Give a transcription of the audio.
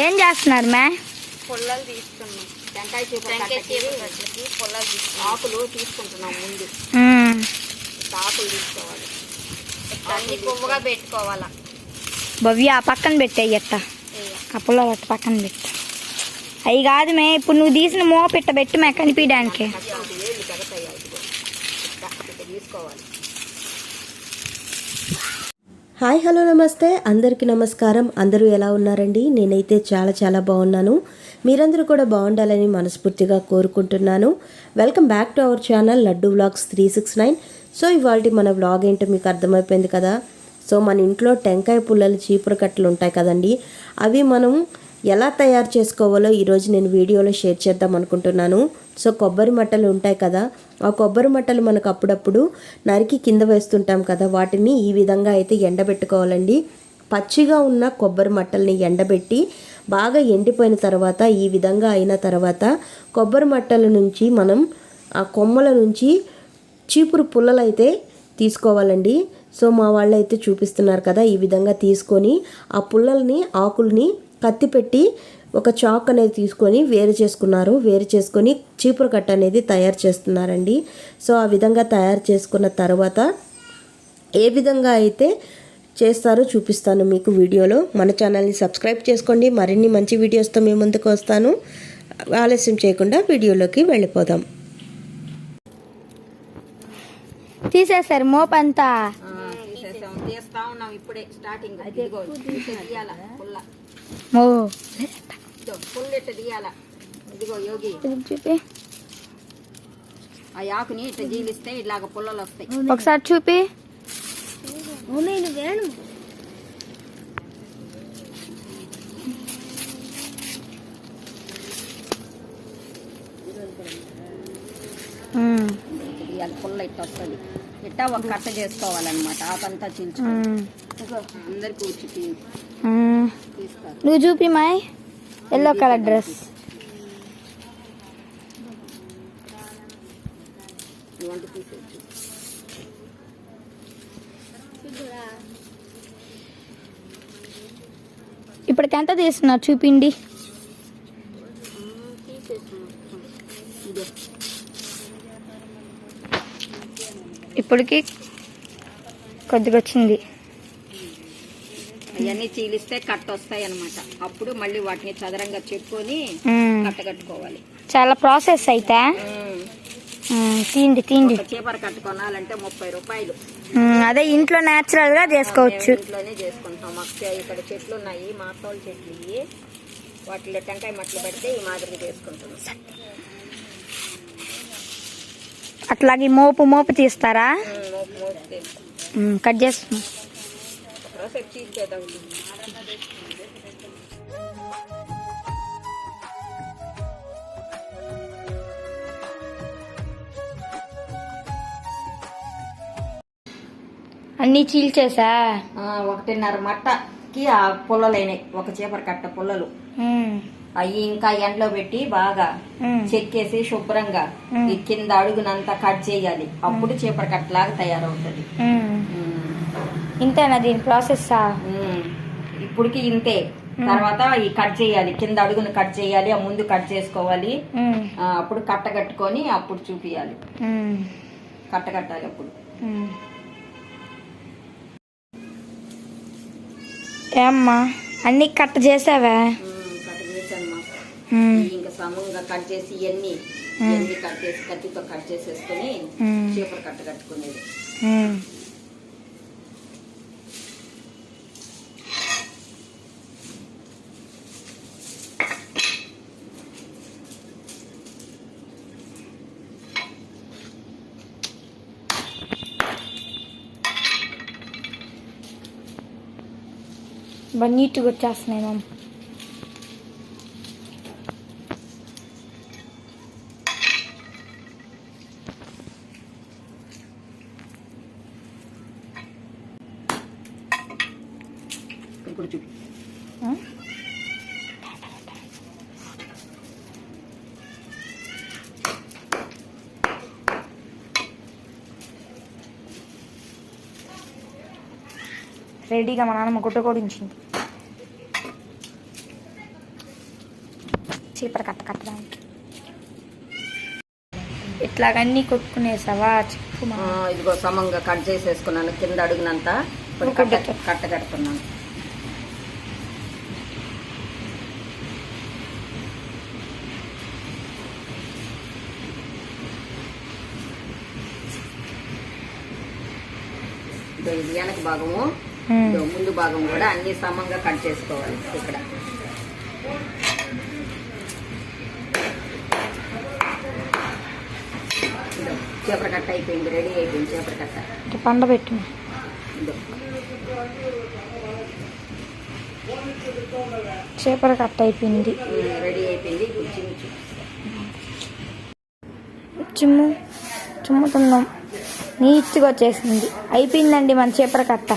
ఏం చేస్తున్నారు మే? పొల్లలు తీసుకున్నాం. టెంకాయ చీపుకి పొల్లలు తీసుకున్నాం. ఆకులు తీసుకుంటున్నాం. ముందు ఆకులు తీసుకోవాలి. అన్ని కొవ్వుగా పెట్టుకోవాలా. భవ్య ఆ పక్కన పెట్టాయి అట్ట, ఆ పుల్లలు అట్ట పక్కన పెట్ట. అవి కాదు మే, ఇప్పుడు నువ్వు తీసిన మోపెట్ట పెట్టి మే కనిపించడానికి. తీసుకోవాలి. హాయ్ హలో నమస్తే, అందరికీ నమస్కారం. అందరూ ఎలా ఉన్నారండి? నేనైతే చాలా చాలా బాగున్నాను. మీరందరూ కూడా బాగుండాలని మనస్ఫూర్తిగా కోరుకుంటున్నాను. Welcome back to our channel laddu vlogs 369. So ఇవాళ మన వ్లాగ్ ఏంటో మీకు అర్థమైపోయింది కదా. సో మన ఇంట్లో టెంకాయ పుల్లలు చీపురు కట్టలు ఉంటాయి కదండి, అవి మనం ఎలా తయారు చేసుకోవాలో ఈరోజు నేను వీడియోలో షేర్ చేద్దాం అనుకుంటున్నాను. సో కొబ్బరి మట్టలు ఉంటాయి కదా, ఆ కొబ్బరి మట్టలు మనకు అప్పుడప్పుడు నరికి కింద వేస్తుంటాం కదా, వాటిని ఈ విధంగా అయితే ఎండబెట్టుకోవాలండి. పచ్చిగా ఉన్న కొబ్బరి మట్టల్ని ఎండబెట్టి బాగా ఎండిపోయిన తర్వాత ఈ విధంగా అయిన తర్వాత కొబ్బరి మట్టల నుంచి మనం ఆ కొమ్మల నుంచి చీపురు పుల్లలు అయితే తీసుకోవాలండి. సో మా వాళ్ళు అయితే చూపిస్తున్నారు కదా, ఈ విధంగా తీసుకొని ఆ పుల్లల్ని ఆకుల్ని కత్తి పెట్టి ఒక చాక్ అనేది తీసుకొని వేరు చేసుకున్నారు. వేరు చేసుకొని చీపురు కట్ట అనేది తయారు చేస్తున్నారండి. సో ఆ విధంగా తయారు చేసుకున్న తర్వాత ఏ విధంగా అయితే చేస్తారో చూపిస్తాను మీకు వీడియోలో. మన ఛానల్ని సబ్స్క్రైబ్ చేసుకోండి. మరిన్ని మంచి వీడియోస్తో మీ ముందుకు వస్తాను. ఆలస్యం చేయకుండా వీడియోలోకి వెళ్ళిపోదాం. తీసేసారు మోపంతా. తీస్తా ఉన్నాం ఇప్పుడే స్టార్టింగ్. పుల్లెట్టు తీయాలా. ఇదిగో యోగి, చూపి. ఆ ఆకుని ఇట్లా జీలిస్తే ఇలాగ పుల్లలు వస్తాయి. ఒకసారి చూపి. పుల్ల ఇట్లా వస్తుంది. ఇట్టా ఒక కట్ట చేసుకోవాలన్నమాట. ఆకంతా చీల్చు అందరికి వచ్చి తీస్తారు. నువ్వు చూపి మాయ్, ఎల్లో కలర్ డ్రెస్. ఇప్పటికి ఎంత తీస్తున్నారు చూపిండి. ఇప్పటికి కొద్దిగా వచ్చింది. అవన్నీ చీలిస్తే కట్ట వస్తాయి అన్నమాట. అప్పుడు మళ్ళీ వాటిని చదరంగా చెప్పుకొని కట్ట కట్టుకోవాలి. చాలా ప్రాసెస్ అయితే. తిండి చీపర కట్ట కొనాలంటే 30 రూపాయలు. అదే ఇంట్లో నేచురల్ గా చేసుకోవచ్చు. ఇంట్లోనే చేసుకుంటాం. మాకు ఇక్కడ చెట్లు ఉన్నాయి, మా తోల చెట్లు. ఇవి వాటిలో టెంకాయ మట్టలు పెడితే ఈ మాదిరిగా చేసుకుంటున్నాం. అట్లాగే మోపు తీస్తారా? కట్ చేస్తున్నా. అన్ని చీల్చేసా. 1.5 మట్టకి ఆ పుల్లలైనాయి. ఒక చీపర కట్ట పుల్లలు అవి ఇంకా ఎండలో పెట్టి బాగా చెక్కేసి శుభ్రంగా ఈ కింద అడుగునంతా కట్ చేయాలి. అప్పుడు చీపర కట్టలాగా తయారవుతుంది. ఇంతేనా దీని ప్రాసెస్? ఇప్పుడుకి ఇంతే. తర్వాత ఈ కట్ చేయాలి, కింద అడుగును కట్ చేయాలి, ఆ ముందు కట్ చేసుకోవాలి. అప్పుడు కట్ట కట్టుకొని అప్పుడు చూపియాలి. కట్ట కట్టాలి అప్పుడు. ఏమ్మా అన్ని కట్ చేసావా? ఇంకా సమంగా కట్ చేసి ఇవన్నీ కట్ చేసి కత్తితో కట్ చేసేసుకొని చీపురు కట్ట కట్టుకునేది. బాగా నీట్గా వచ్చేస్తున్నాయి మమ్మ. ఇప్పుడు చూపి. రెడీగా మా నాన్నమ్మ గుట్ట కొడించింది. చీపర కట్ట కట్టడానికి. ఇట్లాగన్నీ కొట్టుకునేసావా చెప్పు మా. ఇదిగో సమంగా కట్ చేసేసుకున్నాను కింద అడుగునంతా. ఇప్పుడు కట్ట కడుతున్నాను. ఇది వెనక భాగము, ముందు భాగం కూడా అన్ని సమంగా కట్ చేసుకోవాలి. ఇక్కడ చేపర కట్ట అయిపోయింది, రెడీ అయిపోయింది చేపర కట్ట. పండ పెట్టు. చేపర కట్ట అయిపోయింది, రెడీ అయిపోయింది. చిమ్ముతున్నాం, నీట్గా వచ్చేసింది. అయిపోయిందండి మన చేపర కట్ట.